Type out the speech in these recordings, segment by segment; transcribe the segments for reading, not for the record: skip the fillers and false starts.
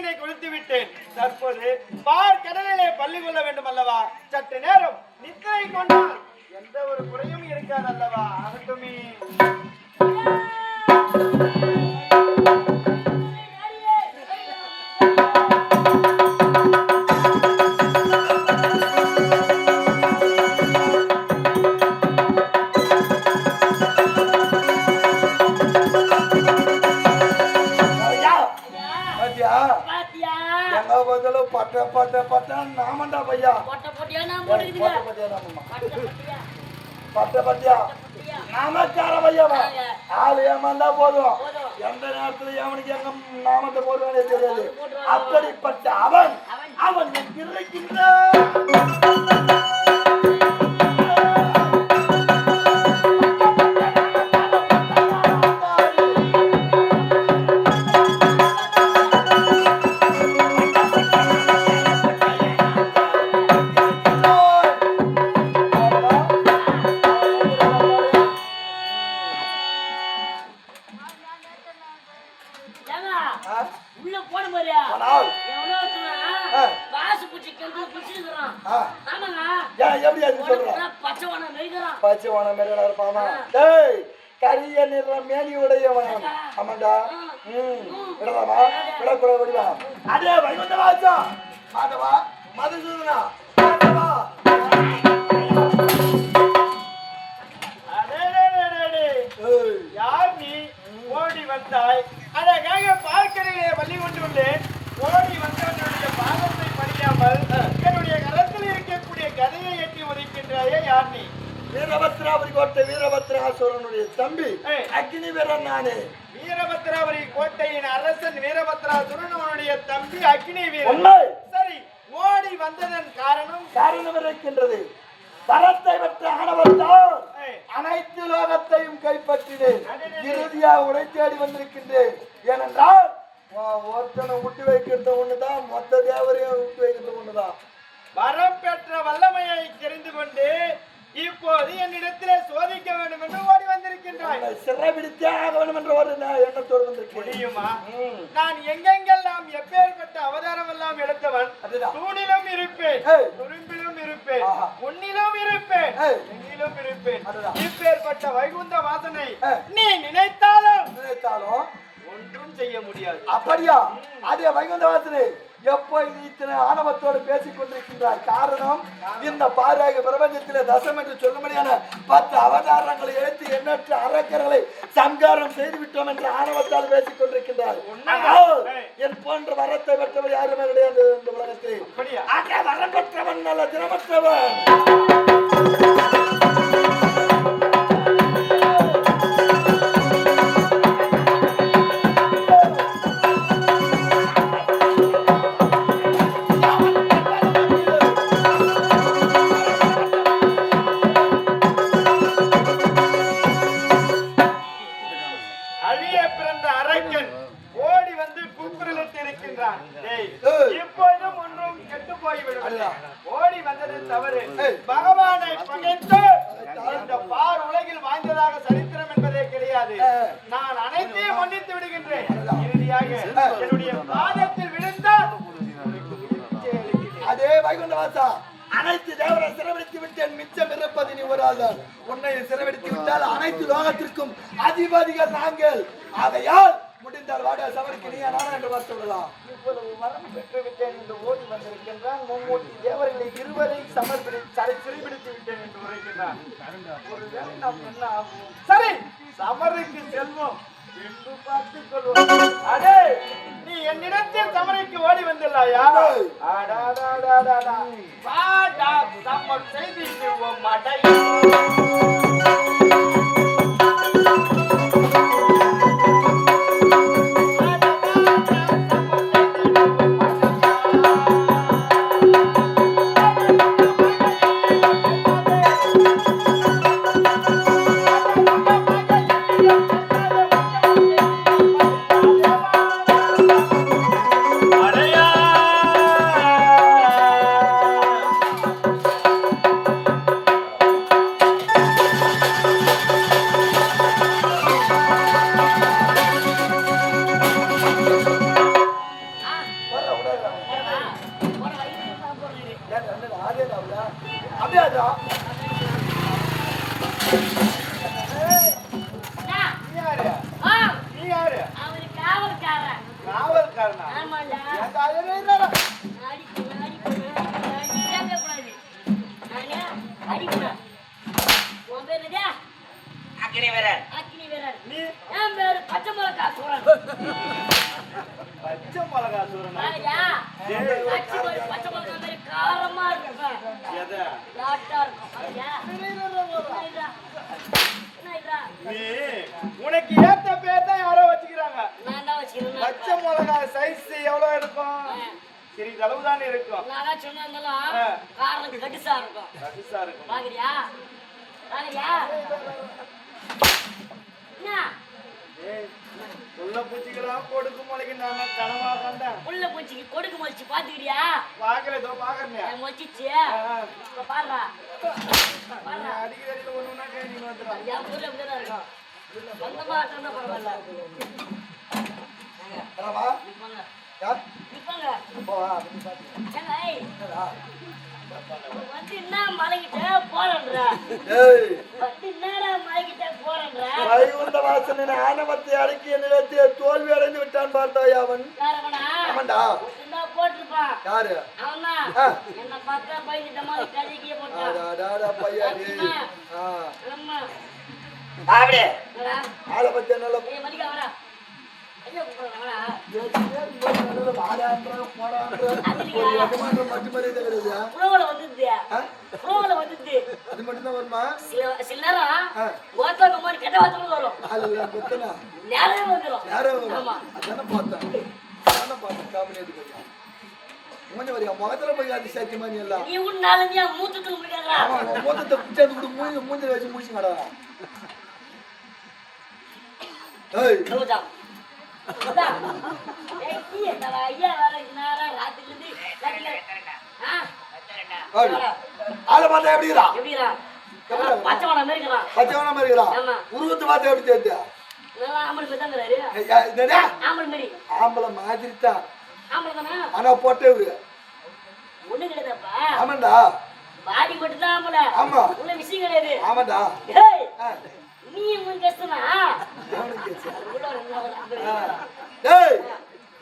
நீரினை குளித்து விட்டேன். தற்போது பார் கடலிலே பள்ளி கொள்ள வேண்டும் அல்லவா? சற்று நேரம் நித்திரை கொண்டால் எந்த ஒரு குறையும் இருக்காது அல்லவா? ஆகட்டுமே. நாமண்டா பையா பட்டியா நாமக்கார பையாவா ஆள் ஏமாந்தா போதும். எந்த நேரத்துல எவனுக்கு எங்க நாமத்தை போடுவானே தெரியாது. அப்படிப்பட்ட அவன் அவன் இருக்கின்ற கரிய நிற மேனி உடையவன். ஆமாண்டா. விடலாமா? விடக்கூட விடுவா. அதே வைகுண்டவாசா மாதவா மதுசூதனா மாதவா. யார் நீ? ஓடி வந்தாய். அழகாக பார்க்கறையிலே பள்ளி கொண்டுள்ளேன். ஓடி வந்தவனுடைய பாதத்தை படியாமல் என்னுடைய கரத்தில் இருக்கக்கூடிய கதையை எட்டி உதைக்கின்றாயே, யார் நீ? வீரபத்ராபுரி கோட்டை வீரபத்ராசுரனுடைய தம்பி அக்னி வீரன் நானே. வீரபத்ராபுரி கோட்டையின் அரசன் வீரபத்ராசுரனுடைய தம்பி அக்னி வீரன். சரி, ஓடி வந்ததன் காரணம் இருக்கின்றது. தரத்தை பெற்ற ஆணவத்தால் அனைத்து லோகத்தையும் கைப்பற்றினேன். இறுதியாக உடை தேடி வந்திருக்கின்றேன். ஏனென்றால் ஒருத்தனை விட்டு வைக்கிறது ஒண்ணுதான், மொத்த தேவரையும் விட்டு வைக்கிறது ஒண்ணுதான். வரம் பெற்ற வல்லமையை தெரிந்து கொண்டு இப்போது என்னிடத்திலே சோதிக்க வேண்டும் என்று ஓடி வந்திருக்கின்றாய். சிறைபிடித்தே ஆக வேண்டும் என்ற ஒரு எண்ணத்தோடு வந்திருக்கேன். நான் எங்கெங்கெல்லாம் எப்பேற்பட்ட அவதாரம் எல்லாம் எடுத்தவன். தூணிலும் இருப்பேன், துரும்பிலும் இருப்பேன், உன்னிலும் இருப்பேன், எங்கிலும் இருப்பேன். இப்பேற்பட்ட வைகுந்த வாசனை நீ நினைத்தாலும் ஒன்றும் செய்ய முடியாது. அப்படியா? அதே வைகுந்த வாசனை எப்போ இத்தனை ஆணவத்தோடு பேசிக் கொண்டிருக்கின்றார்? காரணம், இந்த பாராக பிரபஞ்சத்திலே தசம் என்று சொல்லும்படியான 10 அவதாரங்களை எடுத்து எண்ணற்ற அரக்கர்களை சங்காரம் செய்து விட்டோம் என்று ஆணவத்தால் பேசிக் கொண்டிருக்கின்றார். என் போன்ற வரத்தை பெற்றவர் யாருமே கிடையாது இந்த உலகத்தில். வரம் பெற்றவன் நல்ல தினமற்றவன். இப்போதும் ஒன்றும் கெட்டு போய்விடும். ஓடி வந்தது தவறு. பகவானை பகைத்து இந்த பார் உலகில் வாழ்ந்ததாக சரித்திரம் என்பதே கிடையாது. நான் அனைத்தையும் மன்னித்து விடுகின்றேன். இறுதியாக என்னுடைய பாதத்தில் விழுந்தால் அதே வைகுண்டவாசா அனைத்து தேவரை சிறைபிடித்து விட்டேன். மிச்சம் இருப்பது நீ ஒரு ஆள். உன்னை சிறைபிடித்து விட்டால் அனைத்து லோகத்திற்கும் அதிபதிகள் நாங்கள். ஆகையால் முடிந்தால் வாட சவருக்கு நீ நானா என்று பார்த்து விடலாம். இவ்வளவு வரம் பெற்று விட்டேன் என்று ஓடி வந்திருக்கின்றான். மும்மூர்த்தி தேவர்களை இருவரை சிறைபிடித்து விட்டேன் என்று உரைக்கின்றான். ஒருவேளை நாம் என்ன ஆகும்? சரி, சமருக்கு செல்வோம் என்று பார்த்துக் கொள்வோம். அடே, நீ என்னிடத்தில் சமரைக்கு ஓடி வந்துள்ளாயா? வாடா சமர் செய்திடுவோம் மடை. அளவுதான் இருக்கும். நான் சொன்னாலும் காரணம் கடுசா இருக்கும். கடுசா இருக்கும். பாக்குறியா பாக்குறியா என்ன புள்ள பூச்சிக்கெல்லாம் கொடுக்கு முளைக்கு நான் கனவா கண்டேன். புள்ள பூச்சிக்கு கொடுக்கு முளைச்சு பாத்துக்கிறியா? பாக்கல ஏதோ பாக்குறேன். முளைச்சிச்சு பாடுறா அடிக்கடி ஒண்ணுன்னா கேட்டு வந்துடும். என் பொருள் அப்படிதான் இருக்கும். சொந்தமா ஆட்டம்னா பரவாயில்ல. நிப்பாங்க வந்து என்ன மலைக்கிட்ட போறேன்ற வந்து என்னடா மலைக்கிட்ட போறேன்ற வைகுந்த வாசனின் ஆணவத்தை அடக்கி என்னிடத்திலே தோல்வி அடைந்து விட்டான் பார்த்தாய் அவன். ஆமாண்டா போட்டிருப்பான். யாரு அவன்தான் என்ன பார்த்தா பயந்துட்டமா கதைக்கே போட்டான். பையன் அப்படியே ஆளை பத்தி நல்ல மதிக்க வரா அது மட்டும்தான் வருமா? சில நேரம் கெட்ட வார்த்தை வரும். நேரம் வந்துடும். அதான பார்த்தேன் முகத்துல போய் அது சத்தியமா நீ எல்லாம் நீ உன்னால மூத்தத்துக்கு முடியாதா? மூத்தத்தை பிடிச்சது கூட மூஞ்சில வச்சு முடிச்சு கடா. ஆளை பார்த்தா எப்படிங்கிறா? பச்சைவன மாதிரி இருக்கிறான். உருவத்தை பார்த்தா எப்படி தெரியுது? ஆம்பளை மாதிரி தான். ஆனா போட்டே ஒண்ணு கிடையாதுப்பா. ஆமாண்டா பாடி மட்டும் தான் ஆம்பளை. ஆமா உள்ள விஷயம் கிடையாது. ஆமாண்டா நீ உன் கஷ்டமா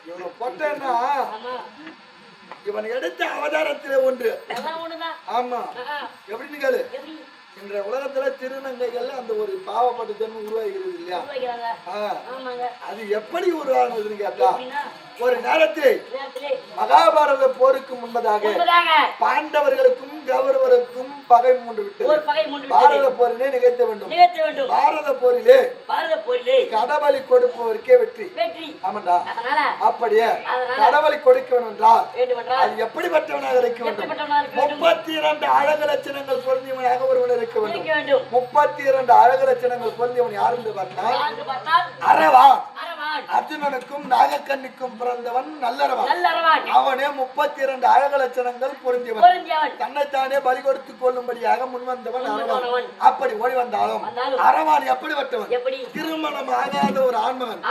இவனை போட்டேன்னா இவன் எடுத்த அவதாரத்திலே ஒன்று. ஆமா எப்படின்னு கேளு. இன்றைய உலகத்துல திருநங்கைகள்ல அந்த ஒரு பாவப்பட்ட ஜென்மம் உருவாகிறது இல்லையா? அது எப்படி உருவானதுன்னு கேட்டா, ஒரு நேரத்தில் மகாபாரத போருக்கு முன்பதாக பாண்டவர்களுக்கும் கௌரவருக்கும் பகை மூண்டு விட்டது. பாரத போரிலே நிகழ்த்த வேண்டும். பாரத போரிலே கடவுளை கொடுப்பவருக்கே வெற்றி. ஆமாண்டா அப்படியே கடவுளை கொடுக்க வேண்டும் என்றால் அது எப்படிப்பட்டவனாக இருக்க வேண்டும்? 32 அழகு லட்சணங்கள் பொருந்தியவனாக ஒருவன் இருக்க வேண்டும். 32 அழகு லட்சணங்கள் பொருந்தியவன் யார் என்று பார்த்தால் அரவான். அர்ஜுனனுக்கும் நாகக்கண்ணிக்கும் பிறந்தவன் நல்லரவான். அவனே 32 அழகு லட்சணங்கள் பொருந்தியவன். தன்னைத்தானே பலி கொடுத்துக் கொள்ளும்படியாக முன்வந்தவன் அரவான். அப்படி ஓடி வந்தாலும் அரவான் எப்படிப்பட்டவன்? திருமணம் ஆகாத ஒரு ஆண்மகன்.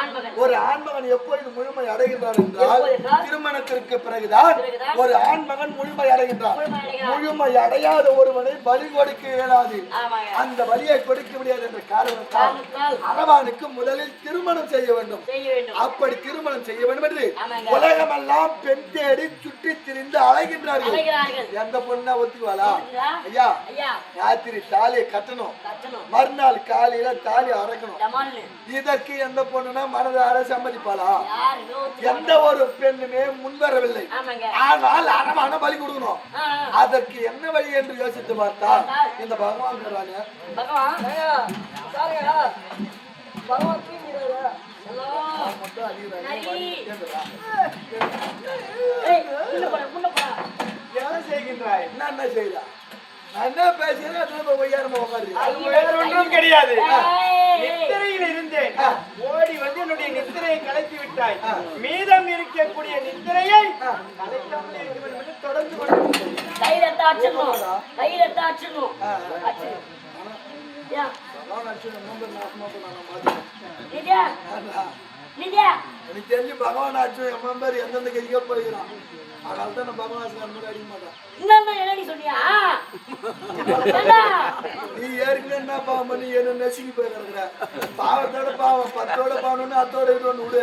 ஒரு ஆண்மகன் எப்பொழுது முழுமை அடைகின்றான் என்றால் திருமணத்திற்கு பிறகுதான் ஒரு ஆண்மகன் முழுமை அடைகின்றான். முழுமை அடையாத ஒருவனை பலி கொடுக்க இயலாது. அந்த பலியை கொடுக்க முடியாது என்ற காரணத்தால் அரவானுக்கு முதலில் திருமணம் செய்ய வேண்டும். அப்படி திருமணம் செய்ய வேண்டும் என்று உலகமெல்லாம் பெண் தேடி சுற்றி திரிந்து அலைகின்றார்கள். எந்த பொண்ணா ஒத்துக்குவாளா? ஐயா ராத்திரி தாலியை கட்டணும், மறுநாள் காலையில தாலி அரைக்கணும். இதற்கு எந்த பொண்ணுனா மனதார சம்மதிப்பாளா? எந்த ஒரு பெண்ணுமே முன்வரவில்லை. ஆனால் அரவான பலி கொடுக்கணும். அதற்கு என்ன வழி என்று யோசித்து பார்த்தா இந்த பகவான் என்ன செய்யலாம்? என்ன பேசுறேன் கிடையாது. நித்திரையில் இருந்தேன், ஓடி வந்து என்னுடைய நித்திரையை கலைத்து விட்டாய். மீதம் இருக்கக்கூடிய நித்திரையை கலைக்காமல் இருக்க வேண்டும் என்று தொடர்ந்து கொண்டு எனக்கு தெரிஞ்சு பகவான் ஆட்சி எம்பேர் எந்தெந்த கைக்கோ போயிருக்கிறான். அதனால தான் பகவான் அடிக்க மாட்டான். நீ ஏற்கனவே என்ன பாவம் பண்ணி என்ன நெசுங்கி போய் கிடக்குற? பாவத்தோட பாவம் 10ஓட பாவம்னு அத்தோட இது ஒண்ணு விடு.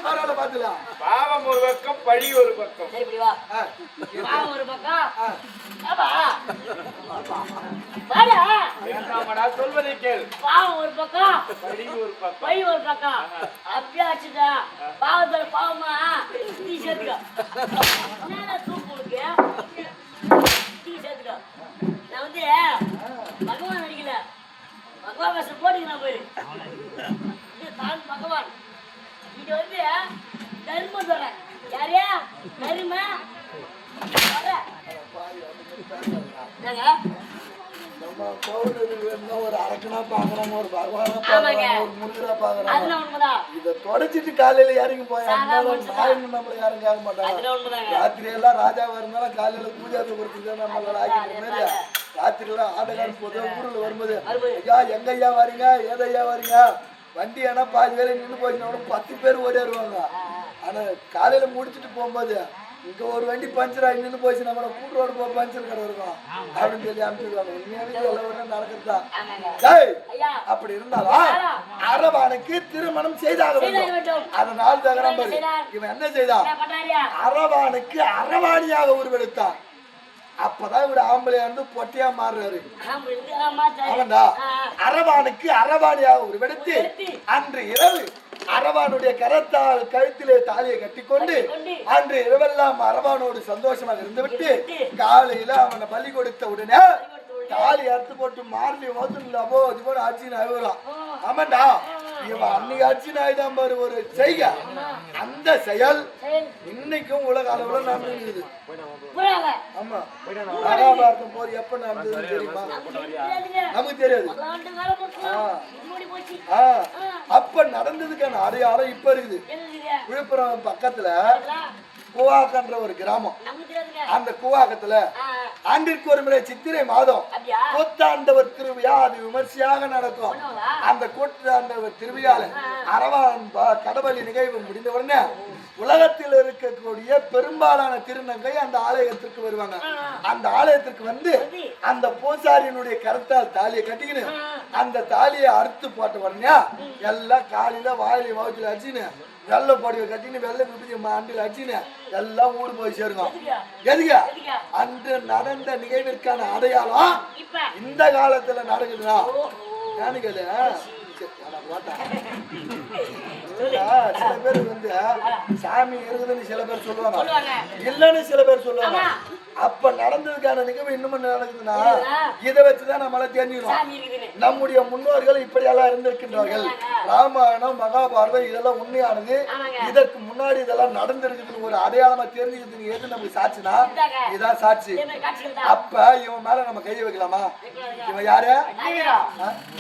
பரவாயில்ல பாத்துலாம். பாவம் ஒரு பக்கம், பழி ஒரு பக்கம். சொல்வதை கேள். பாவம் ஒரு பக்கம், பழி ஒரு பக்கம். பழி ஒரு பக்கம். அப்படியே ஆச்சுதா பாவத்தோட பாவமா நீ சேர்த்துக்க. நீ சேர்த்துக்க. நான் வந்து பகவான் நடிக்கல, பகவான் வேஷம் போட்டுக்கிறேன் போயிரு. தான் பகவான். இங்க வந்து தர்மம் சொல்றேன். யாரையா தருமா நம்ம கோவில் ஒரு அரக்கனா பாக்குறோம், ஒரு பகவானா பாக்குறோம், ஒரு முருகனா பாக்குறோம். இதை தொடச்சிட்டு காலையில இறங்கி போய் நம்மள யாரும் கேட்க மாட்டாங்க. ராத்திரி எல்லாம் ராஜாவா இருந்தாலும் காலையில பூஜாத்தை கொடுத்துட்டு நம்மளோட ஆக்கிட்டு ராத்திரி எல்லாம் ஆட்டக்காரன் போது ஊர்ல வரும்போது ஐயா எங்க ஐயா வரீங்க, ஏதையா வரீங்க, வண்டி ஏன்னா பாதி வேலை நின்று போச்சுன்னா 10 பேர் ஓடிடுவாங்க. ஆனா காலையில முடிச்சுட்டு போகும்போது இங்க ஒரு வண்டி பஞ்சர் ஆகி நின்று போச்சு, நம்மள கூட்டு ரோடு போ பஞ்சர் கடை இருக்கும் அப்படின்னு சொல்லி அனுப்பிடுவாங்க. உண்மையாவே எல்லாம் நடக்குதா? அப்படி இருந்தாலும் அரவானுக்கு திருமணம் செய்தாக வேண்டும். அதனால் தகரம் இவன் என்ன செய்தான்? அரவானுக்கு அரவாணியாக உருவெடுத்தான். அப்பதான் இவரு ஆம்பளையா இருந்து பொட்டையா மாறுறாரு. அவன்டா அரவானுக்கு அரவாணியாக உருவெடுத்து அன்று இரவு அரவானுடைய கரத்தால் கழுத்திலே தாலியை கட்டிக்கொண்டு அன்று இரவெல்லாம் அரவானோடு சந்தோஷமாக இருந்துவிட்டு காலையில அவனை பலி கொடுத்த உடனே தாலி அறுத்து போட்டு மாறலி ஓத்துலப்போ இது போல ஆட்சி நாய்வரான். ஆமாண்டா இவன் அன்னைக்கு ஆட்சி நாய்தான் பாரு ஒரு செய்க. அந்த செயல் இன்னைக்கும் உலக அளவுல நடந்துருக்குது. ஆமா மகாபாரதம் போது எப்ப நடந்ததுன்னு தெரியுமா? நமக்கு தெரியாது. அப்ப நடந்ததுக்கான அடையாளம் இப்ப இருக்குது. விழுப்புரம் பக்கத்துல கூவாக்கன்ற ஒரு கிராமம். அந்த கூவாக்கத்துல ஆண்டிற்கு ஒரு முறை சித்திரை மாதம் கூத்தாண்டவர் திருவிழா அது விமர்சையாக நடக்கும். அந்த கூத்தாண்டவர் திருவிழால அரவான் கடவுளி நிகழ்வு முடிந்த உடனே உலகத்தில் இருக்கக்கூடிய பெரும்பாலான திருநங்கை அந்த ஆலயத்திற்கு வருவாங்க. அந்த ஆலயத்திற்கு வந்து அந்த பூசாரியினுடைய கரத்தால் தாலியை கட்டிக்கின்னு அந்த தாலியை அறுத்து போட்ட உடனே எல்லாம் காலையில வாயில வகுத்துல அடிச்சுன்னு வெள்ளை பொடியை கட்டின்னு வெள்ளை குப்பி அண்டில் அடிச்சுன்னு எல்லாம் ஊடு போய் சேருங்க. எதுங்க அன்று நடந்த நிகழ்விற்கான அடையாளம் இந்த காலத்துல நடக்குதுன்னா கேளு. சில பேர் வந்து சாமி இருக்குதுன்னு சில பேர் சொல்லுவாங்க, இல்லன்னு சில பேர் சொல்லுவாங்க. அப்ப நடந்ததுக்கான நிகழ்வு இன்னும் நடக்குதுன்னா இதை வச்சுதான் நம்மளால தெரிஞ்சுக்கணும். நம்முடைய முன்னோர்கள் இப்படியெல்லாம் இருந்திருக்கின்றார்கள். ராமாயணம் மகாபாரதம் இதெல்லாம் உண்மையானது. இதற்கு முன்னாடி இதெல்லாம் நடந்திருக்குதுன்னு ஒரு அடையாளமா தெரிஞ்சுக்கிறதுக்கு எது நமக்கு சாட்சினா இதான் சாட்சி. அப்ப இவன் மேல நம்ம கையை வைக்கலாமா? இவன் யாரு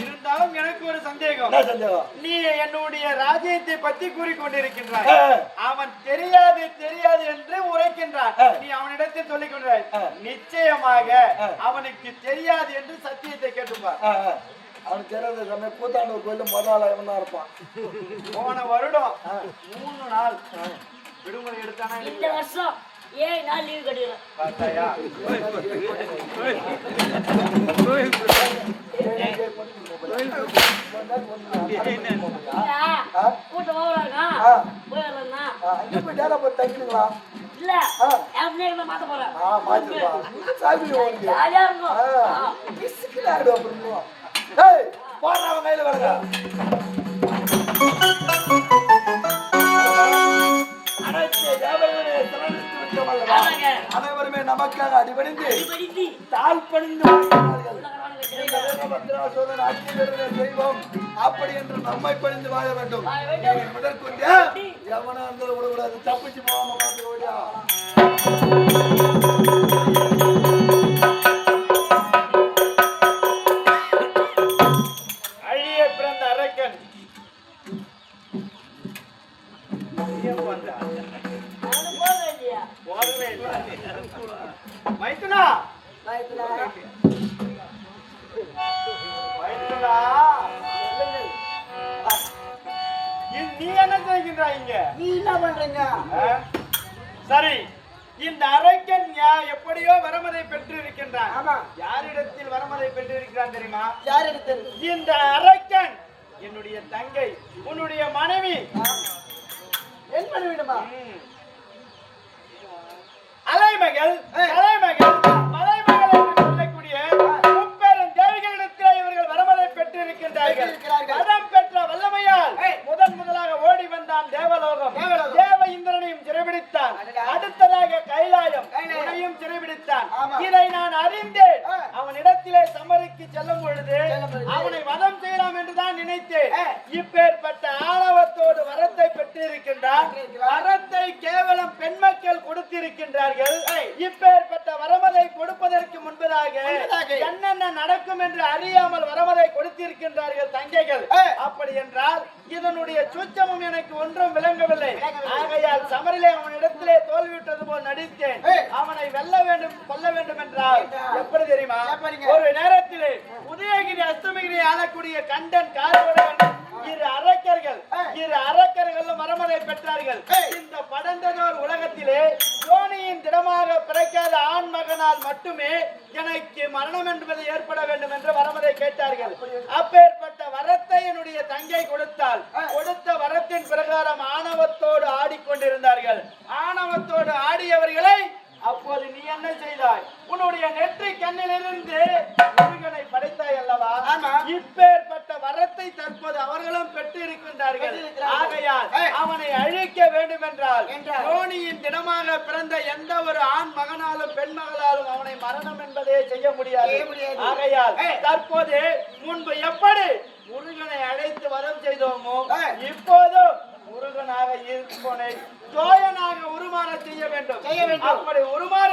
இருந்தாலும் எனக்கு ஒரு சந்தேகம். என்ன சந்தேகம்? நீ என்னுடைய ராஜ்யத்தை பத்தி கூறிக்கொண்டிருக்கின்றான். அவன் தெரியாது தெரியாது என்று உரைக்கின்றான். நீ அவனிடத்தில் சொல்லிக் கொண்டாய். நிச்சயமாக அவனுக்கு தெரியாது என்று சத்தியத்தை கேட்டுப்பார். அவனுக்கு தெரியாத சமயம் கூத்தாண்டவர் கோயில முதல் அவன் தான் இருப்பான். போன வருடம் 3 நாள் விடுமுறை எடுத்தானா? இந்த வருஷம் 7 நாள் லீவ் கட்டிடுறேன். பார்த்தாயா? கூட்டம் ஓவராங்க போயிடலாம்னா அங்கே போய் டேரா போய் தங்கிடுங்களா? இல்ல அப்படியே மாத்த போறேன். மாத்திருப்பா சாமி ஜாலியா இருக்கும். பிஸ்கில் ஆயிடும் அப்புறம். போடுறவன் கையில வரங்க. அனைவருமே நமக்காக அடிபணிந்து தாழ் பணிந்து தெய்வம் அப்படி என்று நம்மை பணிந்து வாழ வேண்டும். முதற்கொண்டு எவனா இருந்தாலும் விடக்கூடாது, தப்பிச்சு போகாம பார்த்து ஓடியா. அழிய பிறந்த அரக்கன் மைத்துனா நீ என்ன செய்கின்றாங்க? நீ என்ன பண்றீங்க? சரி, இந்த அரக்கன் எப்படியோ வரமதை பெற்று இருக்கின்றான். ஆமா. யாரிடத்தில் வரமதை பெற்று இருக்கிறான் தெரியுமா? யாரிடத்தில்? இந்த அரக்கன் என்னுடைய தங்கை, உன்னுடைய மனைவி. என் மனைவிடுமா? அலைமகள் மலைமகள் என்று சொல்லக்கூடிய முப்பெரும் தேவிகளிடத்தில் இவர்கள் வரமதை பெற்றிருக்கின்றார்கள். வரம் பெற்ற வல்லமையால் முதலாக ஓடி வந்தான் தேவலோகம். தேவ இந்திரனையும் சிறைபிடித்தான். அடுத்ததாக கைலாயம் உன்னையும் சிறைபிடித்தான். இதை நான் அறிந்தேன். அவனிடத்திலே சமருக்கு செல்லும் பொழுது அவனை வதம் செய்யலாம் என்றுதான் நினைத்தேன். இப்பேற்பட்ட ஆணவத்தோடு வரத்தை பெற்றிருக்கிறான். வரமதை கொடுத்திருக்கின்றார்கள் தங்கைகள். அப்படி என்றால் இதனுடைய சூட்சமும் எனக்கு ஒன்றும் விளங்கவில்லை. ஆகையால் சமரிலே அவனிடத்திலே தோல்விவிட்டது போல் நடித்தேன். அவனை வெல்ல வேண்டும் கொல்ல வேண்டும் என்றால் எப்படி தெரியுமா? ஒரு நேரத்திலே உதயகிரி அஸ்தமகிரி ஆளக்கூடிய கண்டன் காரவடன் இரு அரக்கர்களும் வரமதை பெற்றார்கள். இந்த படந்ததோர் உலகத்திலே யோனியின் திடமாக பிறக்காத ஆண் மகனால் மட்டுமே எனக்கு மரணம் என்பது ஏற்பட வேண்டும் என்று வரமதை கேட்டார்கள். அப்பேற்பட்ட வரத்தை என்னுடைய தங்கை கொடுத்தால் கொடுத்த வரத்தின் பிரகாரம் ஆணவத்தோடு ஆடிக்கொண்டிருந்தார்கள். ஆணவத்தோடு ஆடியவர்களை அப்போது நீ என்ன செய்தாய்? உன்னுடைய நெற்றி கண்ணிலிருந்து முருகனை படைத்தாய் அல்லவா? இப்பேற்பட்ட வரத்தை தற்போது அவர்களும் பெற்று இருக்கின்றார்கள். ஆகையால் அவனை அழிக்க வேண்டும் என்றால் யோனியின் தினமாக பிறந்த எந்த ஒரு ஆண் மகனாலும் பெண் மகளாலும் அவனை மரணம் என்பதே செய்ய முடியாது. ஆகையால் தற்போது முன்பு எப்படி முருகனை அழைத்து வரம் செய்தோமோ இப்போதும் முருகனாக இருப்பவனை தோயனாக உருமாற செய்ய வேண்டும். அப்படி உருமாற